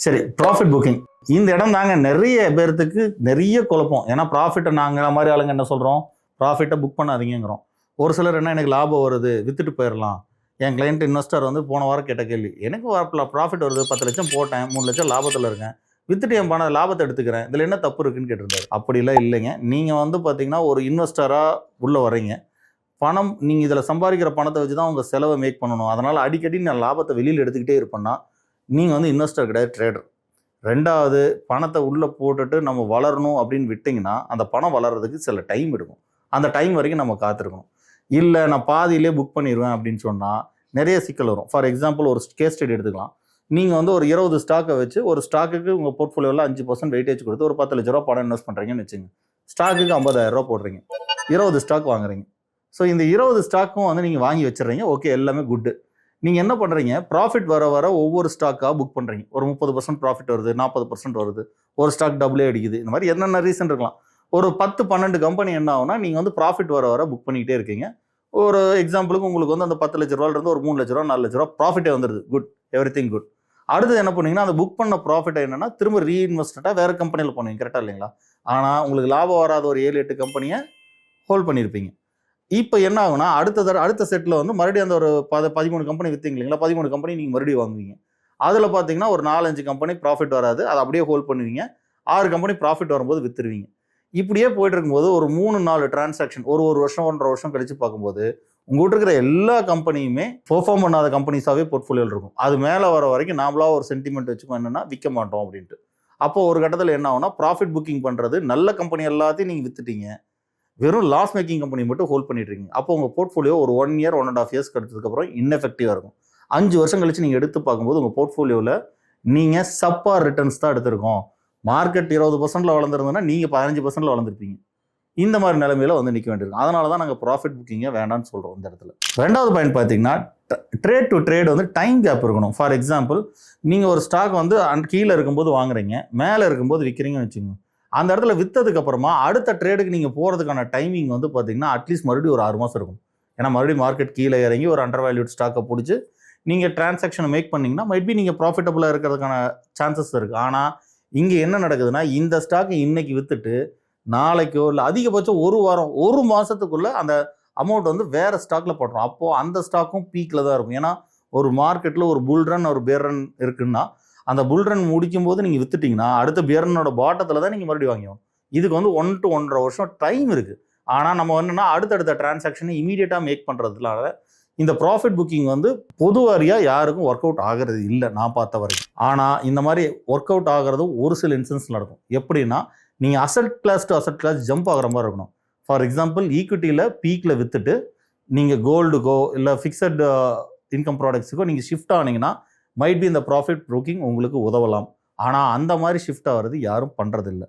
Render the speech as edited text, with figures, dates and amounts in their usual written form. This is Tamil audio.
சரி, ப்ராஃபிட் புக்கிங் இந்த இடம் தாங்க நிறைய பேர்த்துக்கு நிறைய குழப்பம். ஏன்னா ப்ராஃபிட்டை நாங்கள் மாதிரி ஆளுங்க என்ன சொல்கிறோம், ப்ராஃபிட்டை புக் பண்ணாதீங்கிறோம். ஒரு சிலர் என்ன, எனக்கு லாபம் வருது வித்துட்டு போயிடலாம். என் கிளைண்ட் இன்வெஸ்டர் வந்து போன வாரம் கேட்ட கேள்வி, எனக்கு ப்ராஃபிட் வருது 10 லட்சம் போட்டேன் 3 லட்சம் லாபத்தில் இருக்கேன், வித்துட்டு என் பணம் லாபத்தை எடுத்துக்கிறேன், இதில் என்ன தப்பு இருக்குன்னு கேட்டிருந்தாரு. அப்படிலாம் இல்லைங்க. நீங்கள் வந்து பார்த்தீங்கன்னா ஒரு இன்வெஸ்டராக உள்ளே வர்றீங்க. பணம் நீங்கள் இதில் சம்பாதிக்கிற பணத்தை வச்சு தான் உங்கள் செலவை மேக் பண்ணணும். அதனால் அடிக்கடி நான் லாபத்தை வெளியில் எடுத்துக்கிட்டே இருப்பேன்னா நீங்கள் வந்து இன்வெஸ்டர் கிடையாது, ட்ரேடர். ரெண்டாவது, பணத்தை உள்ளே போட்டுட்டு நம்ம வளரணும் அப்படின்னு விட்டிங்கன்னா அந்த பணம் வளர்கிறதுக்கு சில டைம் எடுக்கும். அந்த டைம் வரைக்கும் நம்ம காத்திருக்கணும். இல்லை நான் பாதியிலே புக் பண்ணிடுவேன் அப்படின்னு சொன்னால் நிறைய சிக்கல் வரும். ஃபார் எக்ஸாம்பிள் ஒரு கேஸ் ஸ்டடி எடுத்துக்கலாம். நீங்கள் வந்து ஒரு 20 ஸ்டாக்கை வச்சு ஒரு ஸ்டாக்குக்கு உங்கள் போர்ட்ஃபோலியோவில் 5% வெயிட்டேஜ் கொடுத்து ஒரு 10 லட்ச ரூபா பணம் இன்வெஸ்ட் பண்ணுறீங்கன்னு வச்சுங்க. ஸ்டாக்குக்கு 50,000 ரூபா போடுறீங்க, 20 ஸ்டாக் வாங்குறீங்க. ஸோ இந்த 20 ஸ்டாக்கும் வந்து நீங்கள் வாங்கி வச்சுறீங்க. ஓகே, எல்லாமே குட்டு. நீங்கள் என்ன பண்ணுறீங்க, ப்ராஃபிட் வர வர ஒவ்வொரு ஸ்டாக்காக புக் பண்ணுறீங்க. ஒரு 30% ப்ராஃபிட் வருது, 40% வருது, ஒரு ஸ்டாக் டபுளே அடிக்குது. இந்த மாதிரி என்னென்ன ரீசன் இருக்கலாம். ஒரு 10-12 கம்பெனி என்ன ஆகுனா நீங்கள் வந்து ப்ராஃபிட் வர வர புக் பண்ணிக்கிட்டே இருக்கீங்க. ஒரு எக்ஸாம்பிளுக்கு உங்களுக்கு வந்து அந்த 10 லட்ச ரூபாயிலிருந்து ஒரு 3 லட்ச ரூபா 4 லட்ச ரூபா ப்ராஃபிட்டே வந்துடுது. Good, every thing good. அடுத்து என்ன பண்ணீங்கன்னா, அந்த புக் பண்ண ப்ராஃபிட்டை என்னன்னா திரும்ப ரீஇன்வெஸ்டாக வேறு கம்பெனியில் பண்ணுவீங்க. கரெக்டாக இல்லைங்களா? ஆனால் உங்களுக்கு லாபம் வராத ஒரு 7-8 கம்பெனியை ஹோல்ட் பண்ணியிருப்பீங்க. இப்போ என்ன ஆகுனா அடுத்த செட்டில் வந்து மறுபடியும் அந்த ஒரு 13 கம்பெனி விற்றீங்க இல்லைங்களா, 13 கம்பெனி நீங்கள் மறுபடியும் வாங்குவீங்க. அதில் பார்த்தீங்கன்னா ஒரு 4-5 கம்பெனி ப்ராஃபிட் வராது, அதை அப்படியே ஹோல்ட் பண்ணுவீங்க. 6 கம்பெனி ப்ராஃபிட் வரும்போது விற்றுருவீங்க. இப்படியே போயிட்டு இருக்கும்போது ஒரு 3-4 டிரான்சாக்ஷன் ஒரு வருஷம் 1.5 வருஷம் கழிச்சு பார்க்கும்போது உங்கள்கிட்ட இருக்கிற எல்லா கம்பெனியுமே பெர்ஃபார்ம் பண்ணாத கம்பெனிஸாகவே போர்ட்ஃபோலியோவில் இருக்கும். அது மேலே வர வரைக்கும் நாமளாக ஒரு சென்டிமெண்ட் வச்சுக்கோ, என்னென்னா விற்க மாட்டோம் அப்படின்ட்டு. அப்போ ஒரு கட்டத்தில் என்ன ஆகுனா, ப்ராஃபிட் புக்கிங் பண்ணுறது நல்ல கம்பெனி எல்லாத்தையும் நீங்கள் விற்றுட்டீங்க, வெறும் லாஸ் மேக்கிங் கம்பெனி மட்டும் ஹோல்ட் பண்ணிட்டு இருக்கீங்க. அப்போ உங்கள் போர்ட்ஃபோலியோ ஒரு 1 இயர் 1.5 இயர்ஸ் எடுத்ததுக்கப்புறம் இன்னெஃபெக்டிவாக இருக்கும். 5 வருஷம் கழிச்சு நீங்கள் எடுத்து பார்க்கும்போது உங்கள் போர்ட்ஃபோலியோவில் நீங்கள் சப்பார் ரிட்டர்ன்ஸ் தான் எடுத்திருக்கோம். மார்க்கெட் 20% வளர்ந்துருந்ததுன்னா நீங்கள் 15% வளர்ந்துருப்பீங்க. இந்த மாதிரி நிலைமையில வந்து நிற்க வேண்டியிருக்கும். அதனால தான் நாங்கள் ப்ராஃபிட் புக்கிங்கை வேண்டாம்னு சொல்கிறோம் இந்த இடத்துல. ரெண்டாவது பாயிண்ட் பார்த்தீங்கன்னா, ட்ரேட் டு ட்ரேட் வந்து டைம் கேப் இருக்கணும். ஃபார் எக்ஸாம்பிள், நீங்கள் ஒரு ஸ்டாக் வந்து கீழே இருக்கும்போது வாங்குறீங்க, மேலே இருக்கும்போது விற்கிறீங்கன்னு வச்சுக்கோங்க. அந்த இடத்துல விற்றதுக்கு அப்புறமா அடுத்த ட்ரேடுக்கு நீங்கள் போகிறதுக்கான டைமிங் வந்து பார்த்தீங்கன்னா அட்லீஸ்ட் மறுபடியும் ஒரு 6 மாதம் இருக்கும். ஏன்னா மறுபடியும் மார்க்கெட் கீழே இறங்கி ஒரு அண்டர் வேல்யூட் ஸ்டாக்கை பிடிச்சி நீங்கள் டிரான்சாக்ஷனை மேக் பண்ணிங்கன்னா மைட்பி நீங்கள் ப்ராஃபிட்டபுளாக இருக்கிறதுக்கான சான்சஸ் இருக்குது. ஆனால் இங்கே என்ன நடக்குதுன்னா, இந்த ஸ்டாக்கை இன்னைக்கு விற்றுட்டு நாளைக்கோ இல்லை அதிகபட்சம் ஒரு வாரம் 1 மாதத்துக்குள்ளே அந்த அமௌண்ட் வந்து வேறு ஸ்டாக்கில் போட்டுரும். அப்போது அந்த ஸ்டாக்கும் பீக்கில் தான் இருக்கும். ஏன்னா ஒரு மார்க்கெட்டில் ஒரு புல் ரன் ஒரு பேர் ரன் இருக்குன்னா அந்த புல் ரன் முடிக்கும் போது நீங்கள் வித்துட்டிங்கன்னா அடுத்த பேரனோட பாட்டத்தில் தான் நீங்கள் மறுபடியும் வாங்கிக்கணும். இதுக்கு வந்து 1 to 1.5 வருஷம் டைம் இருக்குது. ஆனால் நம்ம என்னென்னா அடுத்தடுத்த டிரான்சாக்ஷனை இமீடியட்டாக மேக் பண்ணுறதுனால இந்த ப்ராஃபிட் புக்கிங் வந்து பொதுவாரியாக யாருக்கும் ஒர்க் அவுட் ஆகிறது இல்லை நான் பார்த்த வரைக்கும். ஆனால் இந்த மாதிரி ஒர்க் அவுட் ஆகிறதும் ஒரு சில இன்ஸ்டன்ஸ் நடக்கும். எப்படின்னா, நீங்கள் asset class to asset class jump ஆகிற மாதிரி இருக்கணும். ஃபார் எக்ஸாம்பிள், ஈக்விட்டியில் பீக்கில் விற்றுட்டு நீங்கள் கோல்டுக்கோ இல்லை ஃபிக்ஸட் இன்கம் ப்ராடக்ட்ஸுக்கோ நீங்கள் ஷிஃப்ட் ஆனீங்கன்னா மைட் பி இந்த ப்ராஃபிட் புக்கிங் உங்களுக்கு உதவலாம். ஆனால் அந்த மாதிரி ஷிஃப்ட் ஆகிறது யாரும் பண்ணுறதில்லை.